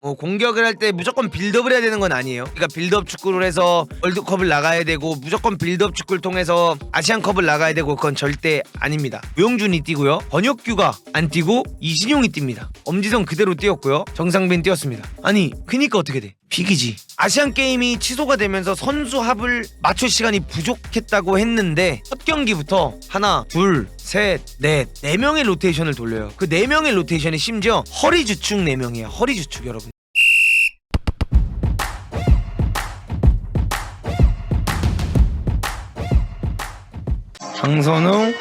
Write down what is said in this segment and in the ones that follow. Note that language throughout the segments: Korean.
공격을 할 때 무조건 빌드업을 해야 되는 건 아니에요. 그러니까 빌드업 축구를 해서 월드컵을 나가야 되고 무조건 빌드업 축구를 통해서 아시안컵을 나가야 되고 그건 절대 아닙니다. 우영준이 뛰고요. 권혁규가 안 뛰고 이신용이 뜁니다. 엄지성 그대로 뛰었고요. 정상빈 뛰었습니다. 아니 그니까 어떻게 돼? 픽이지. 아시안게임이 취소가 되면서 선수 합을 맞출 시간이 부족했다고 했는데 첫 경기부터 하나, 둘, 셋, 넷, 4명의 로테이션을 돌려요. 그 4명의 로테이션이 심지어 허리 주축 4명이에요. 허리 주축 여러분. 황선홍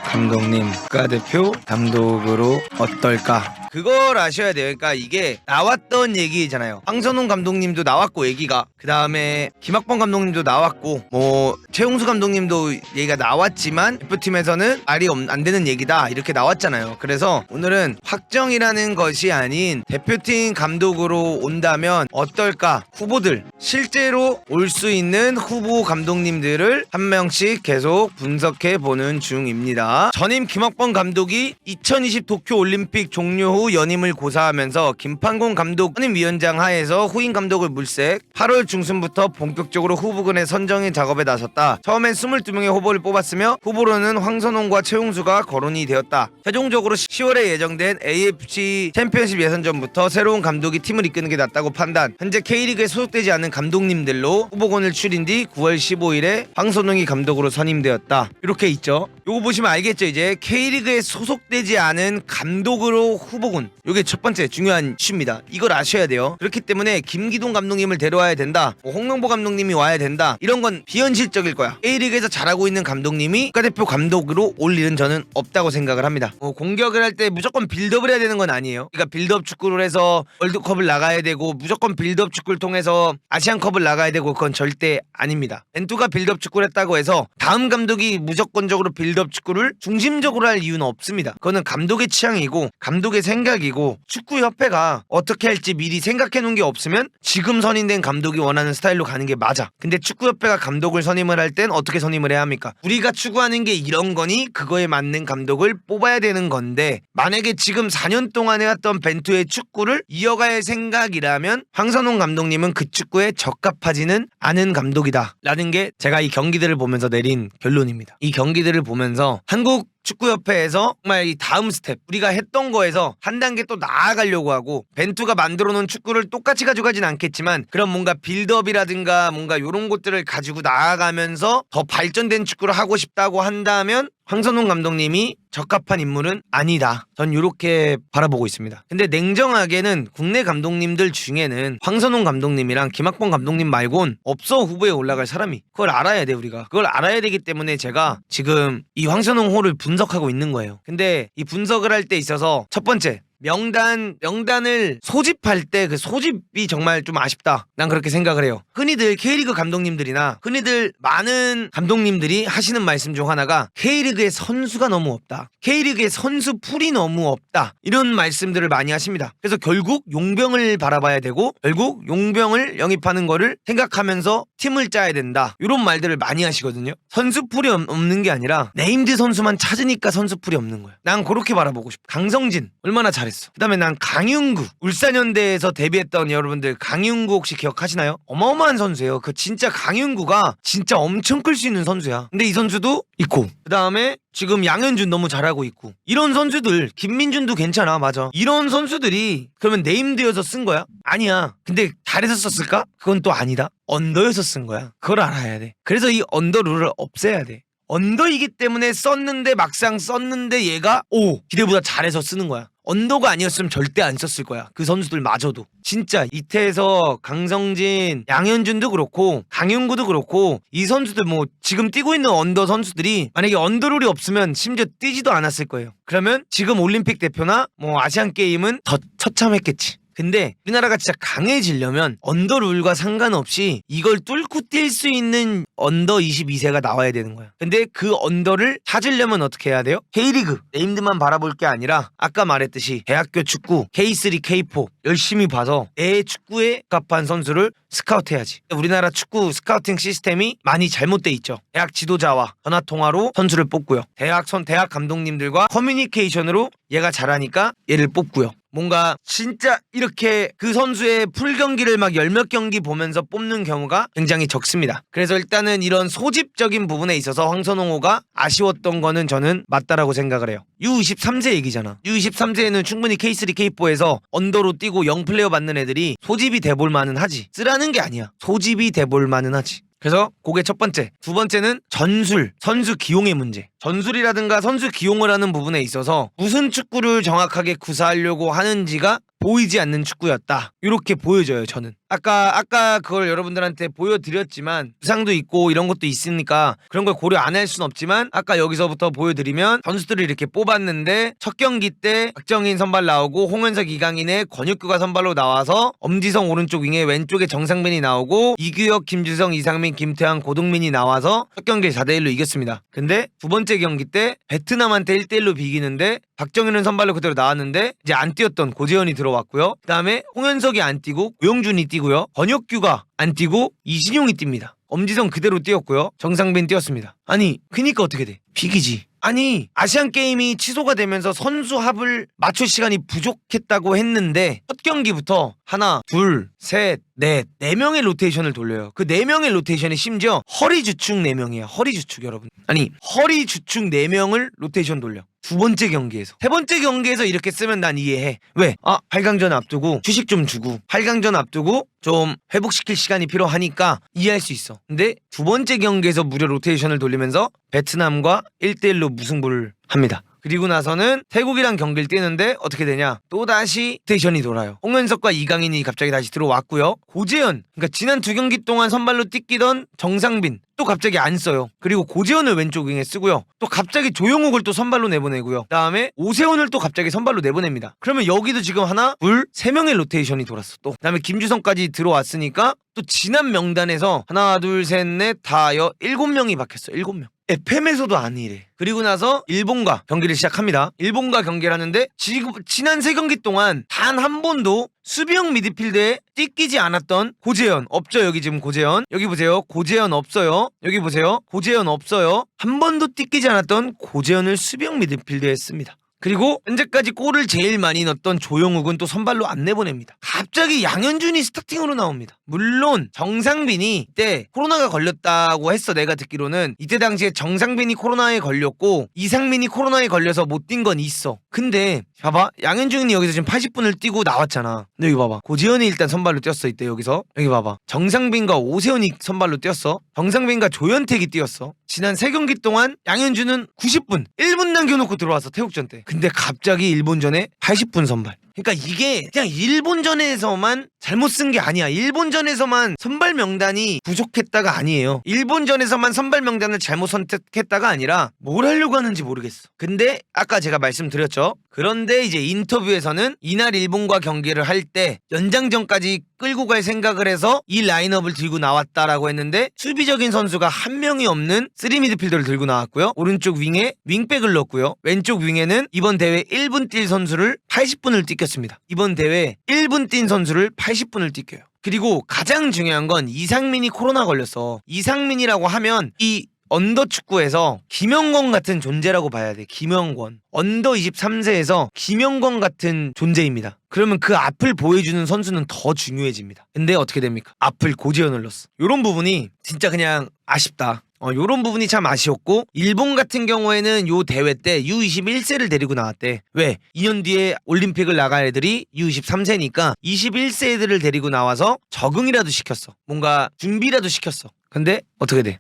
감독님 국가대표 감독으로 어떨까? 그걸 아셔야 돼요. 그러니까 이게 나왔던 얘기잖아요. 황선홍 감독님도 나왔고 얘기가, 그 다음에 김학범 감독님도 나왔고 뭐 최용수 감독님도 얘기가 나왔지만 대표팀에서는 말이 안 되는 얘기다 이렇게 나왔잖아요. 그래서 오늘은 확정이라는 것이 아닌 대표팀 감독으로 온다면 어떨까, 후보들 실제로 올 수 있는 후보 감독님들을 한 명씩 계속 분석해 보는 중입니다. 전임 김학범 감독이 2020 도쿄올림픽 종료 후 연임을 고사하면서 김판곤 감독 선임위원장 하에서 후임 감독을 물색, 8월 중순부터 본격적으로 후보군의 선정의 작업에 나섰다. 처음엔 22명의 후보를 뽑았으며 후보로는 황선홍과 최용수가 거론이 되었다. 최종적으로 10월에 예정된 AFC 챔피언십 예선전부터 새로운 감독이 팀을 이끄는 게 낫다고 판단. 현재 K리그에 소속되지 않은 감독님들로 후보군을 추린 뒤 9월 15일에 황선홍이 감독으로 선임되었다. 이렇게 있죠. 요거 보시면 알겠죠. 이제 K리그에 소속되지 않은 감독으로 후보군, 요게 첫 번째 중요한 이슈입니다. 이걸 아셔야 돼요. 그렇기 때문에 김기동 감독님을 데려와야 된다, 홍명보 감독님이 와야 된다, 이런 건 비현실적일 거야. K리그에서 잘하고 있는 감독님이 국가대표 감독으로 올 일은 저는 없다고 생각을 합니다. 공격을 할 때 무조건 빌드업을 해야 되는 건 아니에요. 그러니까 빌드업 축구를 해서 월드컵을 나가야 되고 무조건 빌드업 축구를 통해서 아시안컵을 나가야 되고 그건 절대 아닙니다. 벤투가 빌드업 축구를 했다고 해서 다음 감독이 무조건적으로 빌드업 축구를 중심적으로 할 이유는 없습니다. 그거는 감독의 취향이고 감독의 생각이고, 축구협회가 어떻게 할지 미리 생각해 놓은 게 없으면 지금 선임된 감독이 원하는 스타일로 가는 게 맞아. 근데 축구협회가 감독을 선임을 할 땐 어떻게 선임을 해야 합니까? 우리가 추구하는 게 이런 거니 그거에 맞는 감독을 뽑아야 되는 건데, 만약에 지금 4년 동안 해왔던 벤투의 축구를 이어갈 생각이라면 황선홍 감독님은 그 축구에 적합하지는 않은 감독이다 라는 게 제가 이 경기들을 보면서 내린 결론입니다. 이 경기들을 보면서 한국 축구협회에서 정말 이 다음 스텝, 우리가 했던 거에서 한 단계 또 나아가려고 하고, 벤투가 만들어 놓은 축구를 똑같이 가져가진 않겠지만 그런 뭔가 빌드업이라든가 뭔가 요런 것들을 가지고 나아가면서 더 발전된 축구를 하고 싶다고 한다면 황선홍 감독님이 적합한 인물은 아니다. 전 이렇게 바라보고 있습니다. 근데 냉정하게는 국내 감독님들 중에는 황선홍 감독님이랑 김학범 감독님 말곤 없어, 후보에 올라갈 사람이. 그걸 알아야 돼. 우리가 그걸 알아야 되기 때문에 제가 지금 이 황선홍 호를 분석하고 있는 거예요. 근데 이 분석을 할 때 있어서 첫 번째, 명단을 소집할 때 그 소집이 정말 좀 아쉽다. 난 그렇게 생각을 해요. 흔히들 K리그 감독님들이나 흔히들 많은 감독님들이 하시는 말씀 중 하나가 K리그에 선수가 너무 없다, K리그에 선수 풀이 너무 없다, 이런 말씀들을 많이 하십니다. 그래서 결국 용병을 바라봐야 되고 결국 용병을 영입하는 거를 생각하면서 팀을 짜야 된다, 이런 말들을 많이 하시거든요. 선수 풀이 없는 게 아니라 네임드 선수만 찾으니까 선수 풀이 없는 거야. 난 그렇게 바라보고 싶어. 강성진 얼마나 잘했어. 그 다음에 난 강윤구, 울산현대에서 데뷔했던 여러분들, 강윤구 혹시 기억하시나요? 어마어마한 선수예요. 그 진짜 강윤구가 진짜 엄청 클 수 있는 선수야. 근데 이 선수도 있고, 그 다음에 지금 양현준 너무 잘하고 있고, 이런 선수들, 김민준도 괜찮아, 맞아. 이런 선수들이 그러면 네임드여서 쓴 거야? 아니야. 근데 잘해서 썼을까? 그건 또 아니다. 언더여서 쓴 거야. 그걸 알아야 돼. 그래서 이 언더 룰을 없애야 돼. 언더이기 때문에 썼는데 막상 썼는데 얘가 기대보다 잘해서 쓰는 거야. 언더가 아니었으면 절대 안 썼을 거야. 그 선수들마저도. 진짜 이태에서 강성진, 양현준도 그렇고 강윤구도 그렇고 이 선수들 뭐 지금 뛰고 있는 언더 선수들이 만약에 언더룰이 없으면 심지어 뛰지도 않았을 거예요. 그러면 지금 올림픽 대표나 뭐 아시안게임은 더 처참했겠지. 근데 우리나라가 진짜 강해지려면 언더룰과 상관없이 이걸 뚫고 뛸 수 있는 언더 22세가 나와야 되는 거야. 근데 그 언더를 찾으려면 어떻게 해야 돼요? K리그 네임드만 바라볼 게 아니라 아까 말했듯이 대학교 축구 K3, K4 열심히 봐서 내 축구에 적합한 선수를 스카우트해야지. 우리나라 축구 스카우팅 시스템이 많이 잘못돼 있죠. 대학 지도자와 전화통화로 선수를 뽑고요. 대학 감독님들과 커뮤니케이션으로 얘가 잘하니까 얘를 뽑고요. 뭔가 진짜 이렇게 그 선수의 풀 경기를 막 열 몇 경기 보면서 뽑는 경우가 굉장히 적습니다. 그래서 일단은 이런 소집적인 부분에 있어서 황선홍호가 아쉬웠던 거는 저는 맞다라고 생각을 해요. U23세 얘기잖아. U23세에는 충분히 K3, K4에서 언더로 뛰고 영플레이어 받는 애들이 소집이 돼볼 만은 하지. 쓰라는 게 아니야. 소집이 돼볼 만은 하지. 그래서 그게 첫 번째. 두 번째는 전술, 선수 기용의 문제. 전술이라든가 선수 기용을 하는 부분에 있어서 무슨 축구를 정확하게 구사하려고 하는지가 보이지 않는 축구였다. 이렇게 보여져요, 저는. 아까 그걸 여러분들한테 보여드렸지만 부상도 있고 이런 것도 있으니까 그런 걸 고려 안 할 순 없지만 아까 여기서부터 보여드리면 선수들을 이렇게 뽑았는데 첫 경기 때 박정인 선발 나오고 홍현석, 이강인에 권혁규가 선발로 나와서 엄지성 오른쪽 윙에 왼쪽에 정상빈이 나오고 이규혁, 김주성, 이상민, 김태환, 고동민이 나와서 첫 경기 4대1로 이겼습니다. 근데 두 번째 경기 때 베트남한테 1대1로 비기는데 박정인은 선발로 그대로 나왔는데 이제 안 뛰었던 고재현이 들어왔고요. 그 다음에 홍현석이 안 뛰고 고영준이 뛰고요. 권혁규가 안 뛰고 이신용이 뜁니다. 엄지성 그대로 뛰었고요. 정상빈 뛰었습니다. 아니 그니까 어떻게 돼? 비기지. 아니 아시안게임이 취소가 되면서 선수 합을 맞출 시간이 부족했다고 했는데 첫 경기부터 하나, 둘, 셋, 넷, 4명의 로테이션을 돌려요. 그 4명의 로테이션이 심지어 허리 주축 4명이야. 허리 주축 여러분. 아니 허리 주축 4명을 로테이션 돌려. 두 번째 경기에서. 세 번째 경기에서 이렇게 쓰면 난 이해해. 왜? 8강전 앞두고 휴식 좀 주고 8강전 앞두고 좀 회복시킬 시간이 필요하니까 이해할 수 있어. 근데 두 번째 경기에서 무려 로테이션을 돌리면서 베트남과 1대1로 무승부를 합니다. 그리고 나서는 태국이랑 경기를 뛰는데 어떻게 되냐? 또다시 로테이션이 돌아요. 홍현석과 이강인이 갑자기 다시 들어왔고요. 고재현, 그러니까 지난 두 경기 동안 선발로 뛰기던 정상빈 또 갑자기 안 써요. 그리고 고재현을 왼쪽 윙에 쓰고요. 또 갑자기 조용욱을 또 선발로 내보내고요. 그다음에 오세훈을 또 갑자기 선발로 내보냅니다. 그러면 여기도 지금 하나, 둘, 3명의 로테이션이 돌았어. 또 그다음에 김주성까지 들어왔으니까 또 지난 명단에서 하나, 둘, 셋, 넷, 다, 7명이 바뀌었어. 7명. FM에서도 아니래. 그리고 나서 일본과 경기를 시작합니다. 일본과 경기를 하는데 지난 3경기 동안 단 한 번도 수비형 미드필드에 띠끼지 않았던 고재현 없죠. 여기 지금 고재현 여기 보세요. 고재현 없어요. 여기 보세요. 고재현 없어요. 한 번도 띠끼지 않았던 고재현을 수비형 미드필드에 씁니다. 그리고 현재까지 골을 제일 많이 넣었던 조용욱은 또 선발로 안 내보냅니다. 갑자기 양현준이 스타팅으로 나옵니다. 물론 정상빈이 이때 코로나가 걸렸다고 했어. 내가 듣기로는 이때 당시에 정상빈이 코로나에 걸렸고 이상민이 코로나에 걸려서 못 뛴 건 있어. 근데 봐봐, 양현준이 여기서 지금 80분을 뛰고 나왔잖아. 근데 여기 봐봐, 고지현이 일단 선발로 뛰었어. 이때 여기서 여기 봐봐, 정상빈과 오세훈이 선발로 뛰었어. 정상빈과 조현택이 뛰었어. 지난 3경기 동안 양현준은 90분 1분 남겨놓고 들어왔어. 태국전 때. 근데 갑자기 일본전에 80분 선발. 그러니까 이게 그냥 일본전에서만 잘못 쓴 게 아니야. 일본전에서만 선발 명단이 부족했다가 아니에요. 일본전에서만 선발 명단을 잘못 선택했다가 아니라 뭘 하려고 하는지 모르겠어. 근데 아까 제가 말씀드렸죠. 그런데 이제 인터뷰에서는 이날 일본과 경기를 할 때 연장전까지 끌고 갈 생각을 해서 이 라인업을 들고 나왔다라고 했는데 수비적인 선수가 한 명이 없는 3미드필더를 들고 나왔고요. 오른쪽 윙에 윙백을 넣었고요. 왼쪽 윙에는 이번 대회 1분 뛸 선수를 80분을 뛰겼습니다. 이번 대회 1분 뛴 선수를 80분을 뛰겨요. 그리고 가장 중요한 건 이상민이 코로나 걸렸어. 이상민이라고 하면 이 언더 축구에서 김영권 같은 존재라고 봐야 돼. 김영권. 언더 23세에서 김영권 같은 존재입니다. 그러면 그 앞을 보여주는 선수는 더 중요해집니다. 근데 어떻게 됩니까? 앞을 고지현을 넣었어. 이런 부분이 진짜 그냥 아쉽다. 요런 부분이 참 아쉬웠고, 일본 같은 경우에는 요 대회 때 U21세를 데리고 나왔대. 왜? 2년 뒤에 올림픽을 나갈 애들이 U23세니까 21세 애들을 데리고 나와서 적응이라도 시켰어. 뭔가 준비라도 시켰어. 근데 어떻게 돼?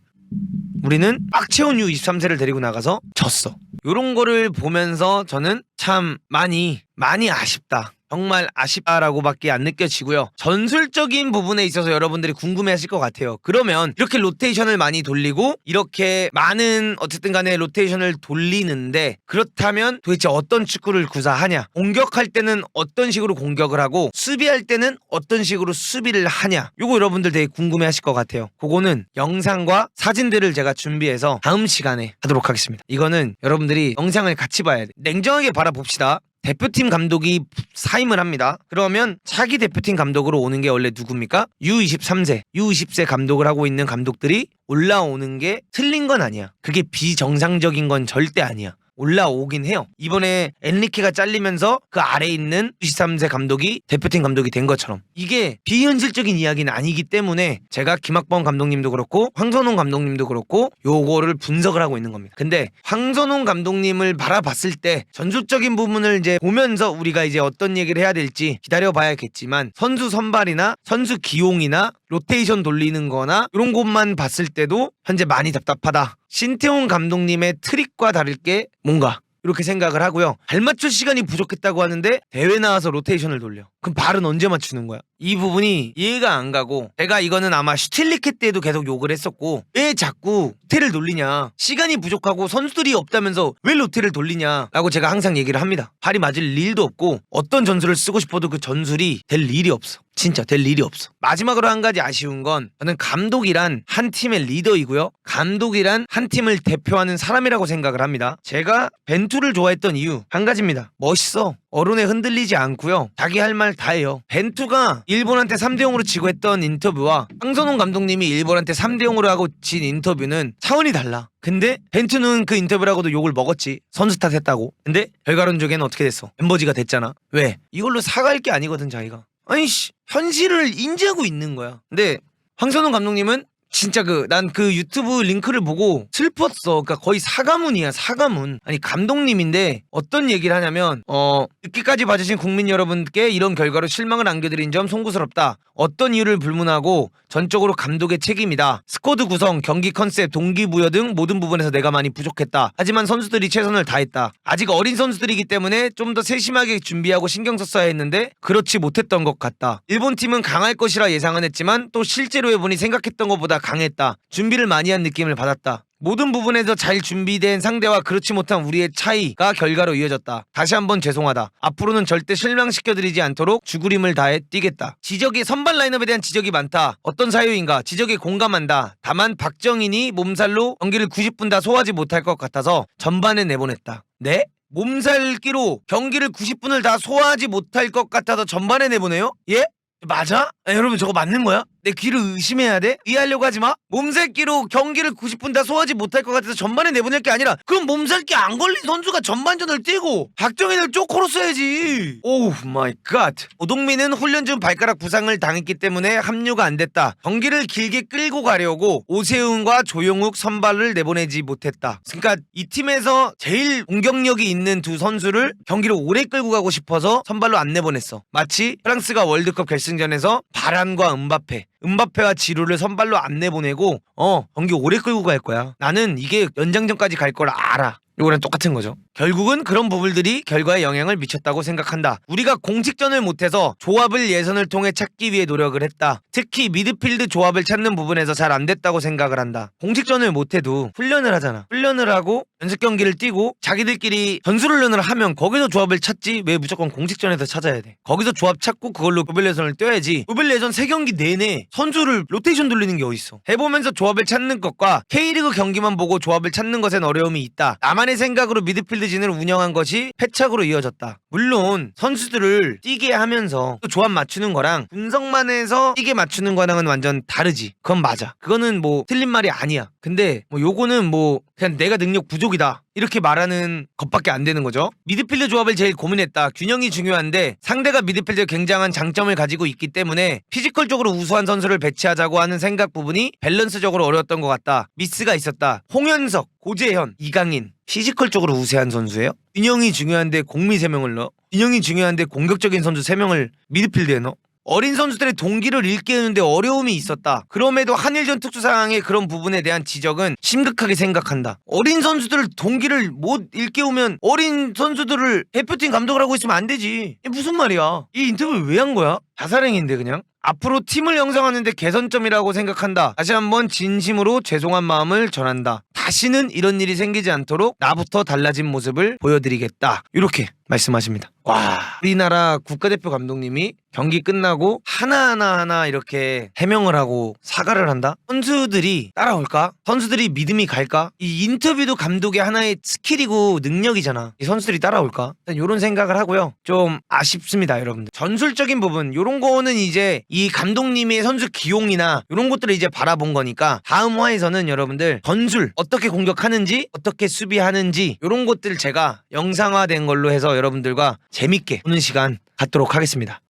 우리는 꽉 채운 U23세를 데리고 나가서 졌어. 요런 거를 보면서 저는 참 많이 아쉽다. 정말 아쉽다라고밖에 안 느껴지고요. 전술적인 부분에 있어서 여러분들이 궁금해하실 것 같아요. 그러면 이렇게 로테이션을 많이 돌리고 이렇게 많은 어쨌든 간에 로테이션을 돌리는데, 그렇다면 도대체 어떤 축구를 구사하냐, 공격할 때는 어떤 식으로 공격을 하고 수비할 때는 어떤 식으로 수비를 하냐, 요거 여러분들 되게 궁금해하실 것 같아요. 그거는 영상과 사진들을 제가 준비해서 다음 시간에 하도록 하겠습니다. 이거는 여러분들이 영상을 같이 봐야 돼. 냉정하게 바라봅시다. 대표팀 감독이 사임을 합니다. 그러면 차기 대표팀 감독으로 오는 게 원래 누굽니까? U23세, U20세 감독을 하고 있는 감독들이 올라오는 게 틀린 건 아니야. 그게 비정상적인 건 절대 아니야. 올라오긴 해요. 이번에 엔리케가 잘리면서 그 아래에 있는 93세 감독이 대표팀 감독이 된 것처럼 이게 비현실적인 이야기는 아니기 때문에 제가 김학범 감독님도 그렇고 황선홍 감독님도 그렇고 요거를 분석을 하고 있는 겁니다. 근데 황선홍 감독님을 바라봤을 때 전술적인 부분을 이제 보면서 우리가 이제 어떤 얘기를 해야 될지 기다려봐야겠지만 선수 선발이나 선수 기용이나 로테이션 돌리는 거나 이런 것만 봤을 때도 현재 많이 답답하다. 신태용 감독님의 트릭과 다를 게 뭔가 이렇게 생각을 하고요. 발 맞출 시간이 부족했다고 하는데 대회 나와서 로테이션을 돌려. 그럼 발은 언제 맞추는 거야? 이 부분이 이해가 안 가고 제가 이거는 아마 슈틸리케 때도 계속 욕을 했었고 왜 자꾸 로테를 돌리냐. 시간이 부족하고 선수들이 없다면서 왜 로테를 돌리냐라고 제가 항상 얘기를 합니다. 발이 맞을 일도 없고 어떤 전술을 쓰고 싶어도 그 전술이 될 일이 없어. 진짜 될 일이 없어. 마지막으로 한 가지 아쉬운 건 저는 감독이란 한 팀의 리더이고요. 감독이란 한 팀을 대표하는 사람이라고 생각을 합니다. 제가 벤투를 좋아했던 이유 한 가지입니다. 멋있어. 언론에 흔들리지 않고요. 자기 할 말 다 해요. 벤투가 일본한테 3대0으로 지고 했던 인터뷰와 황선홍 감독님이 일본한테 3대0으로 하고 진 인터뷰는 차원이 달라. 근데 벤투는 그 인터뷰라고도 욕을 먹었지. 선수 탓했다고. 근데 결과론적에는 어떻게 됐어? 멤버지가 됐잖아. 왜? 이걸로 사과할 게 아니거든 자기가. 아니씨 현실을 인지하고 있는 거야. 근데 황선홍 감독님은 진짜 난 그 유튜브 링크를 보고 슬펐어. 그러니까 거의 사과문이야 사과문. 아니 감독님인데 어떤 얘기를 하냐면 늦게까지 봐주신 국민 여러분께 이런 결과로 실망을 안겨드린 점 송구스럽다. 어떤 이유를 불문하고 전적으로 감독의 책임이다. 스쿼드 구성, 경기 컨셉, 동기부여 등 모든 부분에서 내가 많이 부족했다. 하지만 선수들이 최선을 다했다. 아직 어린 선수들이기 때문에 좀 더 세심하게 준비하고 신경 썼어야 했는데 그렇지 못했던 것 같다. 일본 팀은 강할 것이라 예상은 했지만 또 실제로 해보니 생각했던 것보다 강했다. 준비를 많이 한 느낌을 받았다. 모든 부분에서 잘 준비된 상대와 그렇지 못한 우리의 차이가 결과로 이어졌다. 다시 한번 죄송하다. 앞으로는 절대 실망시켜드리지 않도록 죽으림을 다해 뛰겠다. 지적이 선발 라인업에 대한 지적이 많다. 어떤 사유인가? 지적에 공감한다. 다만 박정인이 몸살로 경기를 90분 다 소화하지 못할 것 같아서 전반에 내보냈다. 네? 몸살기로 경기를 90분을 다 소화하지 못할 것 같아서 전반에 내보내요? 예? 맞아? 여러분 저거 맞는 거야? 내 귀를 의심해야 돼? 이해하려고 하지 마? 몸살기로 경기를 90분 다 소화하지 못할 것 같아서 전반에 내보낼 게 아니라 그럼 몸살기 안 걸린 선수가 전반전을 뛰고 박정현을 쪼코로 써야지. 오우 마이 갓. 오동민은 훈련 중 발가락 부상을 당했기 때문에 합류가 안 됐다. 경기를 길게 끌고 가려고 오세훈과 조용욱 선발을 내보내지 못했다. 그러니까 이 팀에서 제일 공격력이 있는 두 선수를 경기를 오래 끌고 가고 싶어서 선발로 안 내보냈어. 마치 프랑스가 월드컵 결승전에서 바란과 음바페와 지루를 선발로 안 내보내고 경기 오래 끌고 갈 거야. 나는 이게 연장전까지 갈 걸 알아. 이거랑 똑같은 거죠. 결국은 그런 부분들이 결과에 영향을 미쳤다고 생각한다. 우리가 공식전을 못해서 조합을 예선을 통해 찾기 위해 노력을 했다. 특히 미드필드 조합을 찾는 부분에서 잘 안 됐다고 생각을 한다. 공식전을 못해도 훈련을 하잖아. 훈련을 하고 연습 경기를 뛰고 자기들끼리 전술훈련을 하면 거기서 조합을 찾지 왜 무조건 공식전에서 찾아야 돼. 거기서 조합 찾고 그걸로 조별 예선을 뛰어야지. 조별 예선 3경기 내내 선수를 로테이션 돌리는 게 어딨어. 해보면서 조합을 찾는 것과 K리그 경기만 보고 조합을 찾는 것엔 어려움이 있다. 나만의 생각으로 미드필드진을 운영한 것이 패착으로 이어졌다. 물론 선수들을 뛰게 하면서 조합 맞추는 거랑 분석만 해서 뛰게 맞추는 거랑은 완전 다르지. 그건 맞아. 그거는 뭐 틀린 말이 아니야. 근데 뭐 요거는 뭐 그냥 내가 능력 부족이다 이렇게 말하는 것밖에 안 되는 거죠. 미드필드 조합을 제일 고민했다. 균형이 중요한데 상대가 미드필드에 굉장한 장점을 가지고 있기 때문에 피지컬적으로 우수한 선수를 배치하자고 하는 생각 부분이 밸런스적으로 어려웠던 것 같다. 미스가 있었다. 홍현석, 고재현, 이강인 피지컬적으로 우세한 선수예요? 균형이 중요한데 공미 3명을 넣어? 균형이 중요한데 공격적인 선수 3명을 미드필드에 넣어? 어린 선수들의 동기를 일깨우는데 어려움이 있었다. 그럼에도 한일전 특수상황의 그런 부분에 대한 지적은 심각하게 생각한다. 어린 선수들 동기를 못 일깨우면 어린 선수들을 대표팀 감독을 하고 있으면 안 되지. 이게 무슨 말이야. 이 인터뷰를 왜 한 거야? 자살행인데 그냥. 앞으로 팀을 형성하는데 개선점이라고 생각한다. 다시 한번 진심으로 죄송한 마음을 전한다. 다시는 이런 일이 생기지 않도록 나부터 달라진 모습을 보여드리겠다. 이렇게 말씀하십니다. 와, 우리나라 국가대표 감독님이 경기 끝나고 하나하나 이렇게 해명을 하고 사과를 한다? 선수들이 따라올까? 선수들이 믿음이 갈까? 이 인터뷰도 감독의 하나의 스킬이고 능력이잖아. 이 선수들이 따라올까? 일단 이런 생각을 하고요. 좀 아쉽습니다, 여러분들. 전술적인 부분, 이런 거는 이제 이 감독님의 선수 기용이나 이런 것들을 이제 바라본 거니까 다음 화에서는 여러분들 전술 어떻게 공격하는지 어떻게 수비하는지 이런 것들 제가 영상화된 걸로 해서 여러분들과 재밌게 보는 시간 갖도록 하겠습니다.